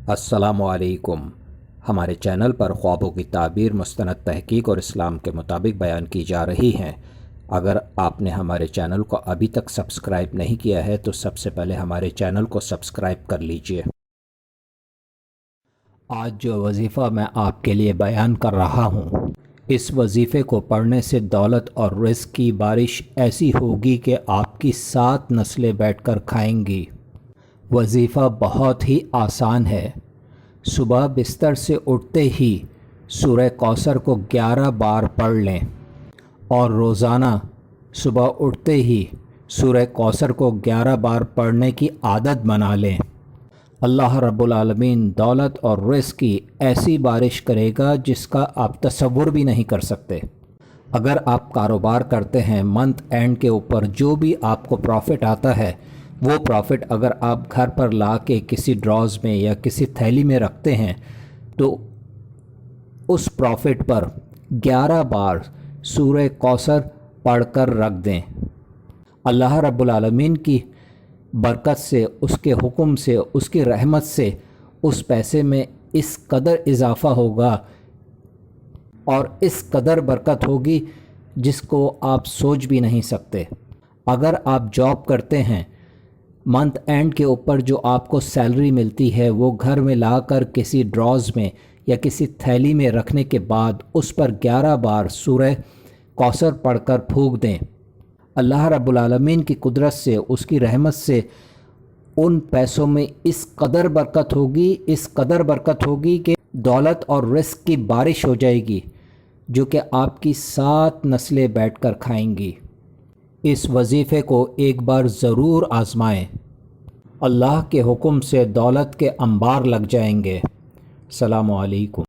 अस्सलामुअलैकुम। हमारे चैनल पर ख्वाबों की ताबीर मुस्तनद तहकीक और इस्लाम के मुताबिक बयान की जा रही हैं। अगर आपने हमारे चैनल को अभी तक सब्सक्राइब नहीं किया है तो सबसे पहले हमारे चैनल को सब्सक्राइब कर लीजिए। आज जो वजीफ़ा मैं आपके लिए बयान कर रहा हूँ, इस वजीफ़े को पढ़ने से दौलत और रिज़्क़ की बारिश ऐसी होगी कि आपकी 7 नस्लें बैठकर खाएंगी। वजीफ़ा बहुत ही आसान है। सुबह बिस्तर से उठते ही सूरह कौसर को 11 बार पढ़ लें और रोज़ाना सुबह उठते ही सूरह कौसर को 11 बार पढ़ने की आदत बना लें। अल्लाह रब्बुल आलमीन दौलत और रिज़्क़ की ऐसी बारिश करेगा जिसका आप तसव्वुर भी नहीं कर सकते। अगर आप कारोबार करते हैं, मंथ एंड के ऊपर जो भी आपको प्रॉफिट आता है, वो प्रॉफिट अगर आप घर पर ला के किसी ड्रॉज़ में या किसी थैली में रखते हैं तो उस प्रॉफिट पर 11 बार सूरह कौसर पढ़कर रख दें। अल्लाह रब्बुल आलमीन की बरकत से, उसके हुक्म से, उसकी रहमत से उस पैसे में इस कदर इजाफ़ा होगा और इस कदर बरकत होगी जिसको आप सोच भी नहीं सकते। अगर आप जॉब करते हैं, मंथ एंड के ऊपर जो आपको सैलरी मिलती है वो घर में लाकर किसी ड्रॉज़ में या किसी थैली में रखने के बाद उस पर 11 बार सूरह कौसर पढ़कर फूंक दें। अल्लाह रब्बुल आलमीन की कुदरत से, उसकी रहमत से उन पैसों में इस कदर बरकत होगी कि दौलत और रिज़्क़ की बारिश हो जाएगी जो कि आपकी 7 नस्लें बैठकर खाएंगी। इस वजीफ़े को एक बार ज़रूर आज़माएं। अल्लाह के हुक्म से दौलत के अंबार लग जाएंगे। अस्सलामु अलैकुम।